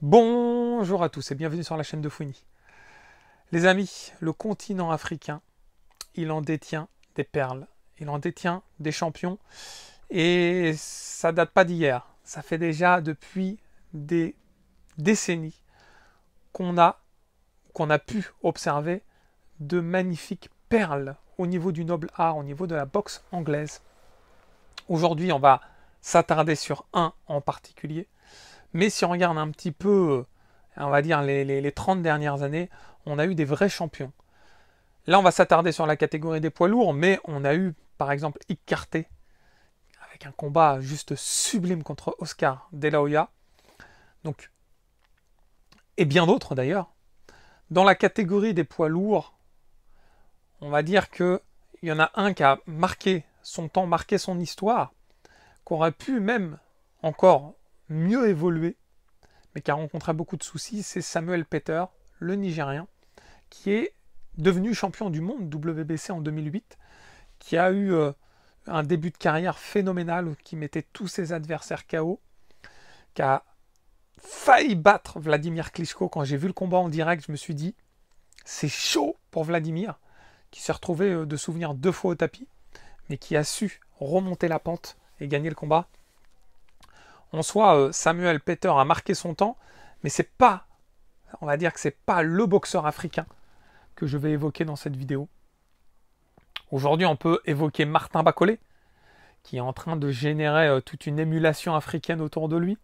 Bonjour à tous et bienvenue sur la chaîne de Fouini. Les amis, le continent africain, il en détient des perles, il en détient des champions et ça date pas d'hier. Ça fait déjà depuis des décennies qu'on a, qu'on a pu observer de magnifiques perles au niveau du noble art, au niveau de la boxe anglaise. Aujourd'hui, on va s'attarder sur un en particulier. Mais si on regarde un petit peu, on va dire les 30 dernières années, on a eu des vrais champions. Là, on va s'attarder sur la catégorie des poids lourds, mais on a eu, par exemple, Ike Carté, avec un combat juste sublime contre Oscar De La Hoya. Donc, et bien d'autres d'ailleurs. Dans la catégorie des poids lourds, on va dire qu'il y en a un qui a marqué son temps, marqué son histoire, qu'aurait pu même encore mieux évoluer, mais qui a rencontré beaucoup de soucis, c'est Samuel Peter, le Nigérien, qui est devenu champion du monde WBC en 2008, qui a eu un début de carrière phénoménal, qui mettait tous ses adversaires KO, qui a failli battre Vladimir Klitschko. Quand j'ai vu le combat en direct, je me suis dit, c'est chaud pour Vladimir, qui s'est retrouvé de souvenir 2 fois au tapis, mais qui a su remonter la pente et gagner le combat. En soi, Samuel Peter a marqué son temps, mais c'est pas, on va dire que c'est pas le boxeur africain que je vais évoquer dans cette vidéo. Aujourd'hui, on peut évoquer Martin Bacolé, qui est en train de générer toute une émulation africaine autour de lui.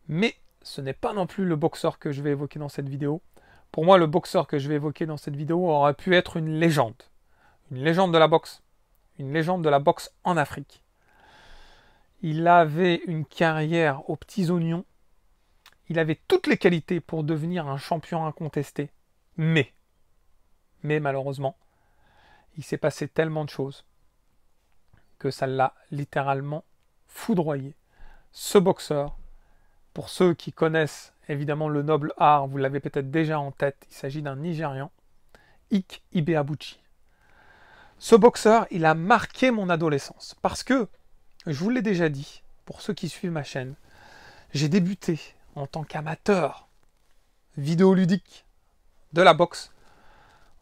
Mais ce n'est pas non plus le boxeur que je vais évoquer dans cette vidéo. Pour moi, le boxeur que je vais évoquer dans cette vidéo aurait pu être une légende. Une légende de la boxe. Une légende de la boxe en Afrique. Il avait une carrière aux petits oignons. Il avait toutes les qualités pour devenir un champion incontesté. Mais malheureusement, il s'est passé tellement de choses que ça l'a littéralement foudroyé. Ce boxeur, pour ceux qui connaissent évidemment le noble art, vous l'avez peut-être déjà en tête, il s'agit d'un Nigérian, Ike Ibeabuchi. Ce boxeur, il a marqué mon adolescence parce que, je vous l'ai déjà dit, pour ceux qui suivent ma chaîne, j'ai débuté en tant qu'amateur vidéoludique de la boxe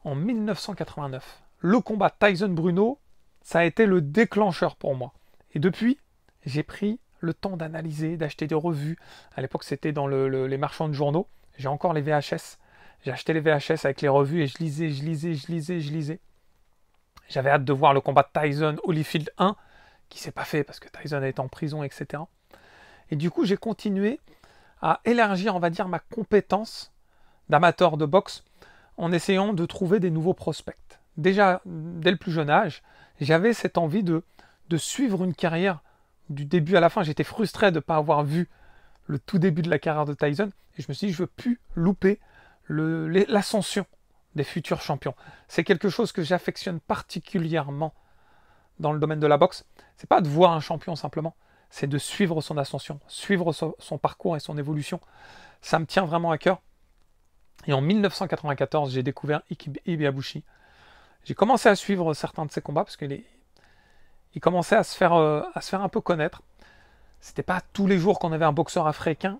en 1989. Le combat Tyson-Bruno, ça a été le déclencheur pour moi. Et depuis, j'ai pris le temps d'analyser, d'acheter des revues. À l'époque, c'était dans les marchands de journaux. J'ai encore les VHS. J'ai acheté les VHS avec les revues et je lisais. J'avais hâte de voir le combat de Tyson-Holyfield 1, qui s'est pas fait parce que Tyson est en prison, etc. Et du coup, j'ai continué à élargir, on va dire, ma compétence d'amateur de boxe en essayant de trouver des nouveaux prospects. Déjà, dès le plus jeune âge, j'avais cette envie de suivre une carrière du début à la fin. J'étais frustré de ne pas avoir vu le tout début de la carrière de Tyson. Et je me suis dit, je ne veux plus louper l'ascension des futurs champions. C'est quelque chose que j'affectionne particulièrement dans le domaine de la boxe. C'est pas de voir un champion simplement, c'est de suivre son ascension, suivre son parcours et son évolution. Ça me tient vraiment à cœur. Et en 1994, j'ai découvert Ike Ibeabuchi. J'ai commencé à suivre certains de ses combats parce qu'il commençait à se faire un peu connaître. C'était pas tous les jours qu'on avait un boxeur africain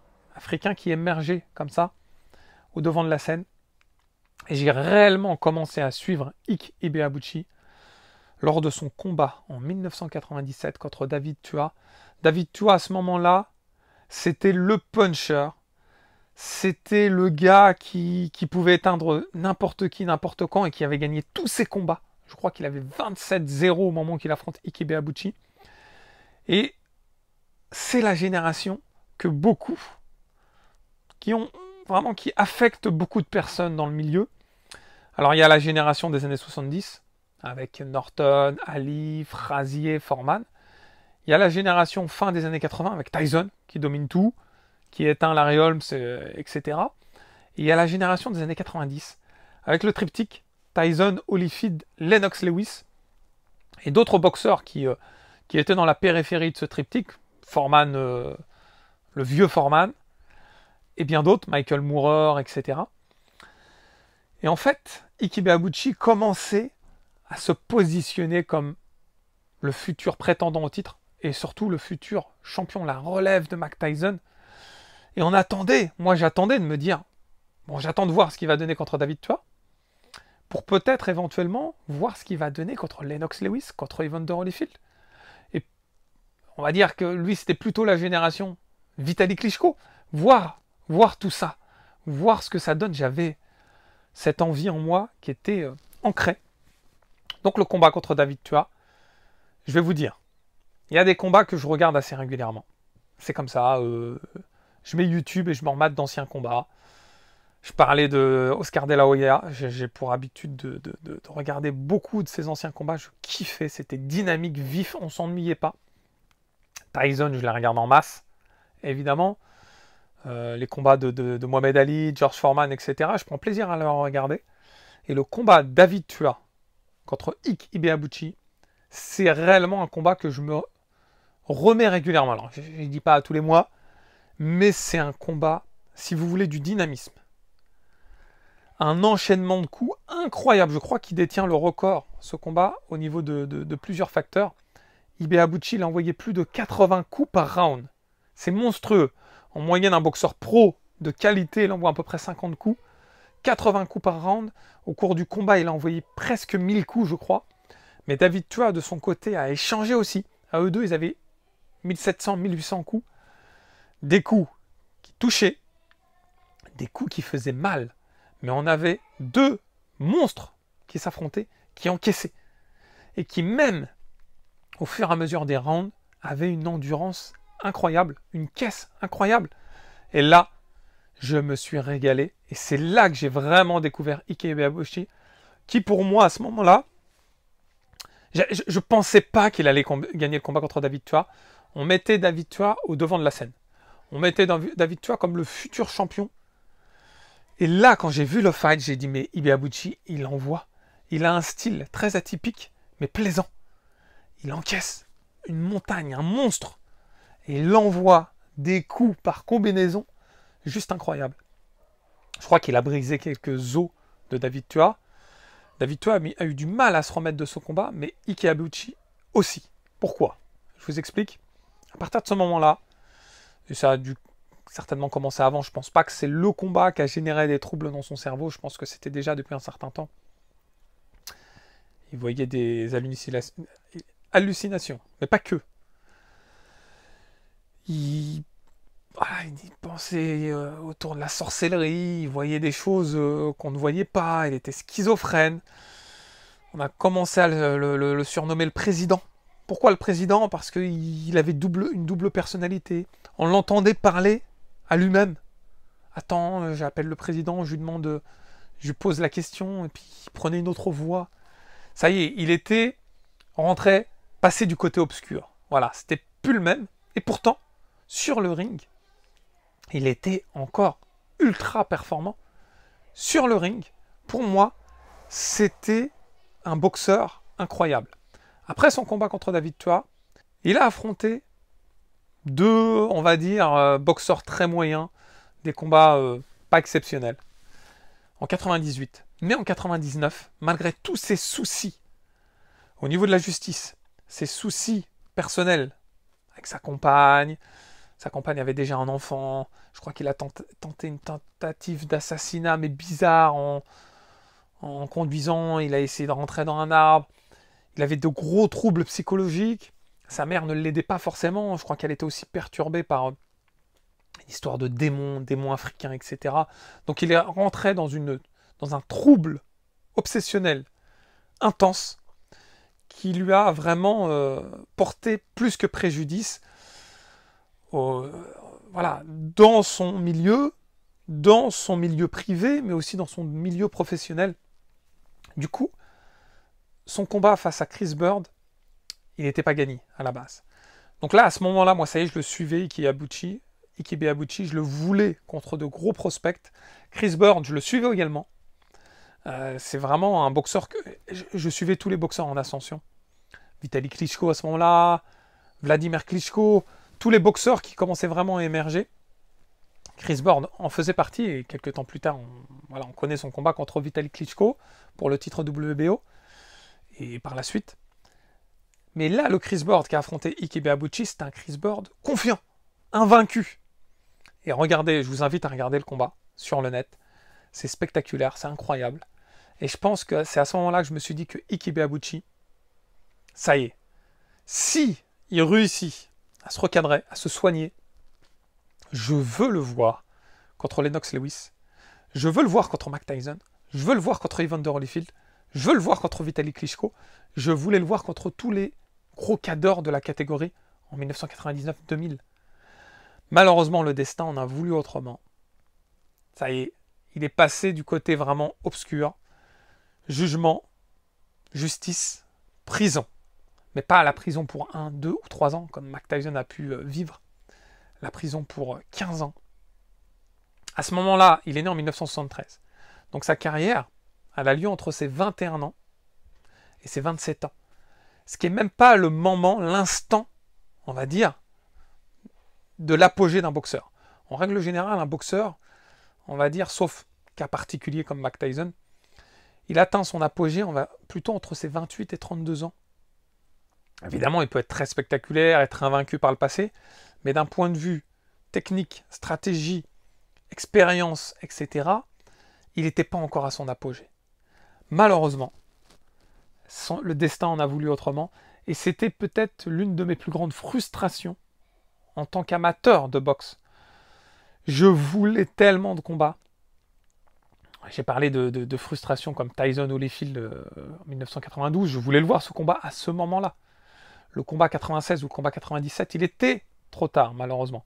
qui émergeait comme ça au devant de la scène. Et j'ai réellement commencé à suivre Ike Ibeabuchi lors de son combat en 1997 contre David Tua. David Tua, à ce moment-là, c'était le puncher. C'était le gars qui pouvait éteindre n'importe qui, n'importe quand et qui avait gagné tous ses combats. Je crois qu'il avait 27-0 au moment qu'il affronte Ike Ibeabuchi. Et c'est la génération que beaucoup, qui affecte beaucoup de personnes dans le milieu. Alors il y a la génération des années 70, avec Norton, Ali, Frazier, Foreman. Il y a la génération fin des années 80, avec Tyson, qui domine tout, qui éteint Larry Holmes, etc. Et il y a la génération des années 90, avec le triptyque Tyson, Holyfield, Lennox Lewis, et d'autres boxeurs qui étaient dans la périphérie de ce triptyque, Foreman, le vieux Foreman, et bien d'autres, Michael Moorer, etc. Et en fait, Ike Ibeabuchi commençait à se positionner comme le futur prétendant au titre, et surtout le futur champion, la relève de Mike Tyson. Et on attendait, moi j'attendais de me dire, bon, j'attends de voir ce qu'il va donner contre David Tua, pour peut-être éventuellement voir ce qu'il va donner contre Lennox Lewis, contre Evander Holyfield. Et on va dire que lui, c'était plutôt la génération Vitaly Klitschko. Voir tout ça, voir ce que ça donne. J'avais cette envie en moi qui était ancrée. Donc le combat contre David Tua, je vais vous dire, il y a des combats que je regarde assez régulièrement. C'est comme ça, je mets YouTube et je me remate d'anciens combats. Je parlais de Oscar De La Hoya, j'ai pour habitude de regarder beaucoup de ses anciens combats, je kiffais, c'était dynamique, vif, on s'ennuyait pas. Tyson, je les regarde en masse, évidemment. Les combats de Mohamed Ali, George Foreman, etc. Je prends plaisir à les regarder. Et le combat David Tua contre Ike Ibeabuchi, c'est réellement un combat que je me remets régulièrement. Alors, je ne dis pas tous les mois, mais c'est un combat, si vous voulez, du dynamisme. Un enchaînement de coups incroyable. Je crois qu'il détient le record, ce combat, au niveau de plusieurs facteurs. Ibeabuchi, il a envoyé plus de 80 coups par round. C'est monstrueux. En moyenne, un boxeur pro de qualité, il envoie à peu près 50 coups. 80 coups par round. Au cours du combat, il a envoyé presque 1000 coups, je crois. Mais David Tua, de son côté, a échangé aussi. À eux deux, ils avaient 1700, 1800 coups. Des coups qui touchaient. Des coups qui faisaient mal. Mais on avait deux monstres qui s'affrontaient, qui encaissaient. Et qui, même au fur et à mesure des rounds, avaient une endurance incroyable, une caisse incroyable. Et là, je me suis régalé. Et c'est là que j'ai vraiment découvert Ike Ibeabuchi, qui pour moi, à ce moment-là, je ne pensais pas qu'il allait gagner le combat contre David Tua. On mettait David Tua au devant de la scène. On mettait David Tua comme le futur champion. Et là, quand j'ai vu le fight, j'ai dit, mais Ibeabuchi, il envoie. Il a un style très atypique, mais plaisant. Il encaisse une montagne, un monstre. Et il envoie des coups par combinaison juste incroyable. Je crois qu'il a brisé quelques os de David Tua. David Tua a eu du mal à se remettre de ce combat, mais Ike Ibeabuchi aussi. Pourquoi? Je vous explique. À partir de ce moment-là, et ça a dû certainement commencer avant, je pense pas que c'est le combat qui a généré des troubles dans son cerveau, je pense que c'était déjà depuis un certain temps. Il voyait des hallucinations, mais pas que. Il pensait autour de la sorcellerie, il voyait des choses qu'on ne voyait pas, il était schizophrène. On a commencé à le surnommer le président. Pourquoi le président? Parce qu'il avait une double personnalité. On l'entendait parler à lui-même. Attends, j'appelle le président, je lui demande, je lui pose la question, et puis il prenait une autre voix. Ça y est, il était rentré, passé du côté obscur. Voilà, c'était plus le même. Et pourtant, sur le ring, il était encore ultra performant. Sur le ring, pour moi, c'était un boxeur incroyable. Après son combat contre David Tua, il a affronté deux, on va dire, boxeurs très moyens, des combats pas exceptionnels, en 98. Mais en 99, malgré tous ses soucis au niveau de la justice, ses soucis personnels avec sa compagne avait déjà un enfant, je crois qu'il a tenté une tentative d'assassinat, mais bizarre, en conduisant, il a essayé de rentrer dans un arbre, il avait de gros troubles psychologiques, sa mère ne l'aidait pas forcément, je crois qu'elle était aussi perturbée par une histoire de démons africains, etc. Donc il est rentré dans un trouble obsessionnel intense qui lui a vraiment porté plus que préjudice voilà, dans son milieu privé, mais aussi dans son milieu professionnel. Du coup, son combat face à Chris Bird, il n'était pas gagné à la base. Donc là, à ce moment-là, moi, ça y est, je le suivais, Ike Ibeabuchi, je le voulais contre de gros prospects. Chris Bird, je le suivais également. C'est vraiment un boxeur que... Je suivais tous les boxeurs en ascension. Vitaly Klitschko à ce moment-là, Vladimir Klitschko, tous les boxeurs qui commençaient vraiment à émerger. Chris Bird en faisait partie, et quelques temps plus tard, on connaît son combat contre Vitaly Klitschko pour le titre WBO, et par la suite. Mais là, le Chris Bird qui a affronté Ike Ibeabuchi, c'était un Chris Bird confiant, invaincu. Et regardez, je vous invite à regarder le combat sur le net. C'est spectaculaire, c'est incroyable. Et je pense que c'est à ce moment-là que je me suis dit que Ike Ibeabuchi, ça y est, si il réussit à se recadrer, à se soigner, je veux le voir contre Lennox Lewis, je veux le voir contre Mike Tyson, je veux le voir contre Evander Holyfield, je veux le voir contre Vitaly Klitschko, je voulais le voir contre tous les gros cadors de la catégorie en 1999-2000. Malheureusement, le destin en a voulu autrement. Ça y est, il est passé du côté vraiment obscur. Jugement, justice, prison. Mais pas la prison pour 1, 2 ou 3 ans, comme Mike Tyson a pu vivre. La prison pour 15 ans. À ce moment-là, il est né en 1973. Donc sa carrière, elle a lieu entre ses 21 ans et ses 27 ans. Ce qui n'est même pas le moment, l'instant, on va dire, de l'apogée d'un boxeur. En règle générale, un boxeur, on va dire, sauf cas particulier comme Mike Tyson, il atteint son apogée, on va plutôt entre ses 28 et 32 ans. Évidemment, il peut être très spectaculaire, être invaincu par le passé, mais d'un point de vue technique, stratégie, expérience, etc., il n'était pas encore à son apogée. Malheureusement, le destin en a voulu autrement, et c'était peut-être l'une de mes plus grandes frustrations en tant qu'amateur de boxe. Je voulais tellement de combats. J'ai parlé de frustration comme Tyson Holyfield en 1992. Je voulais le voir, ce combat, à ce moment-là. Le combat 96 ou le combat 97, il était trop tard, malheureusement.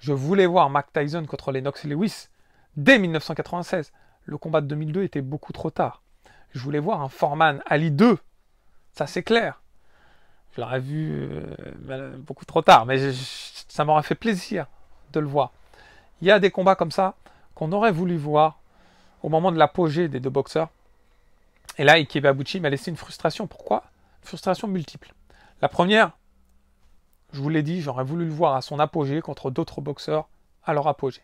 Je voulais voir Mike Tyson contre Lennox Lewis dès 1996. Le combat de 2002 était beaucoup trop tard. Je voulais voir un Foreman Ali 2. Ça, c'est clair. Je l'aurais vu beaucoup trop tard, mais ça m'aurait fait plaisir de le voir. Il y a des combats comme ça qu'on aurait voulu voir au moment de l'apogée des deux boxeurs. Et là, Ike Ibeabuchi m'a laissé une frustration. Pourquoi? Frustration multiple. La première, je vous l'ai dit, j'aurais voulu le voir à son apogée contre d'autres boxeurs à leur apogée.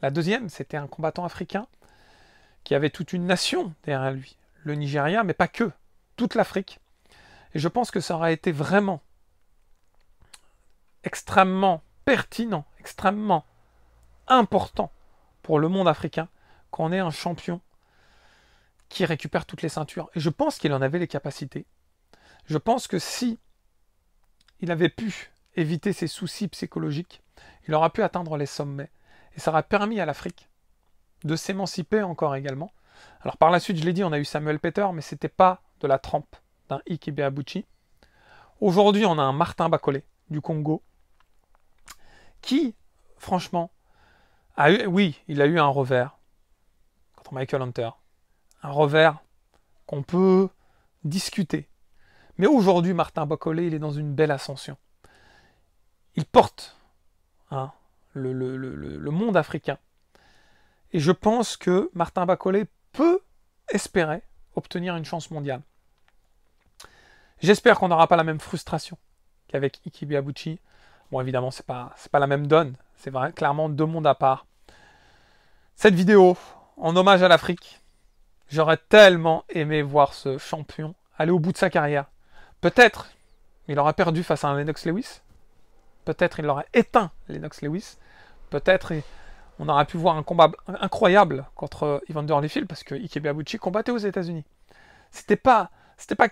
La deuxième, c'était un combattant africain qui avait toute une nation derrière lui. Le Nigeria, mais pas que. Toute l'Afrique. Et je pense que ça aurait été vraiment extrêmement pertinent, extrêmement important pour le monde africain qu'on ait un champion qui récupère toutes les ceintures. Et je pense qu'il en avait les capacités. Je pense que si il avait pu éviter ses soucis psychologiques, il aurait pu atteindre les sommets. Et ça aurait permis à l'Afrique de s'émanciper encore également. Alors par la suite, je l'ai dit, on a eu Samuel Peter, mais ce n'était pas de la trempe d'un Ike Ibeabuchi. Aujourd'hui, on a un Martin Bakole du Congo qui, franchement, il a eu un revers contre Michael Hunter. Un revers qu'on peut discuter. Mais aujourd'hui, Martin Bakole, il est dans une belle ascension. Il porte le monde africain. Et je pense que Martin Bakole peut espérer obtenir une chance mondiale. J'espère qu'on n'aura pas la même frustration qu'avec Ike Ibeabuchi. Bon, évidemment, c'est pas la même donne. C'est vrai, clairement deux mondes à part. Cette vidéo, en hommage à l'Afrique, j'aurais tellement aimé voir ce champion aller au bout de sa carrière. Peut-être il aurait perdu face à un Lennox Lewis. Peut-être il aurait éteint Lennox Lewis. Peut-être on aurait pu voir un combat incroyable contre Evander Holyfield parce que Ike Ibeabuchi combattait aux États-Unis. C'était pas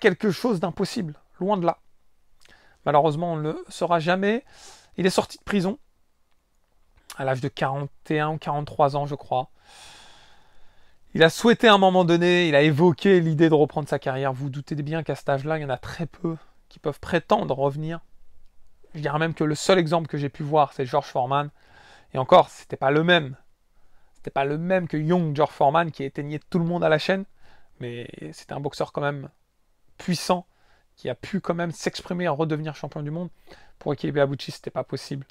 quelque chose d'impossible, loin de là. Malheureusement, on ne le saura jamais. Il est sorti de prison à l'âge de 41 ou 43 ans, je crois. Il a souhaité à un moment donné, il a évoqué l'idée de reprendre sa carrière. Vous vous doutez bien qu'à cet âge-là, il y en a très peu qui peuvent prétendre revenir. Je dirais même que le seul exemple que j'ai pu voir, c'est George Foreman. Et encore, c'était pas le même. C'était pas le même que Young George Foreman qui éteignait tout le monde à la chaîne. Mais c'était un boxeur quand même puissant qui a pu quand même s'exprimer et redevenir champion du monde. Pour Ike Ibeabuchi, c'était pas possible.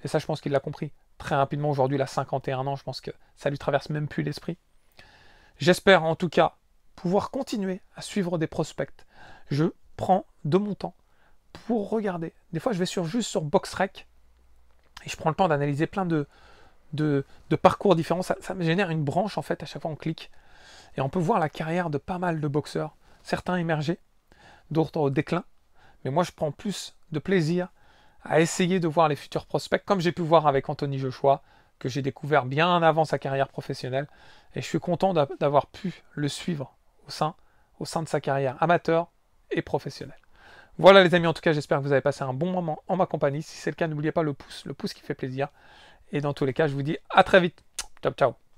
Et ça, je pense qu'il l'a compris très rapidement. Aujourd'hui, il a 51 ans. Je pense que ça lui traverse même plus l'esprit. J'espère en tout cas pouvoir continuer à suivre des prospects. Je prends de mon temps pour regarder. Des fois, je vais juste sur BoxRec et je prends le temps d'analyser plein de parcours différents. Ça me génère une branche en fait. À chaque fois, on clique et on peut voir la carrière de pas mal de boxeurs. Certains émergés, d'autres au déclin. Mais moi, je prends plus de plaisir à essayer de voir les futurs prospects, comme j'ai pu voir avec Anthony Joshua, que j'ai découvert bien avant sa carrière professionnelle. Et je suis content d'avoir pu le suivre au sein de sa carrière amateur et professionnelle. Voilà les amis, en tout cas j'espère que vous avez passé un bon moment en ma compagnie. Si c'est le cas, n'oubliez pas le pouce qui fait plaisir. Et dans tous les cas, je vous dis à très vite. Ciao, ciao.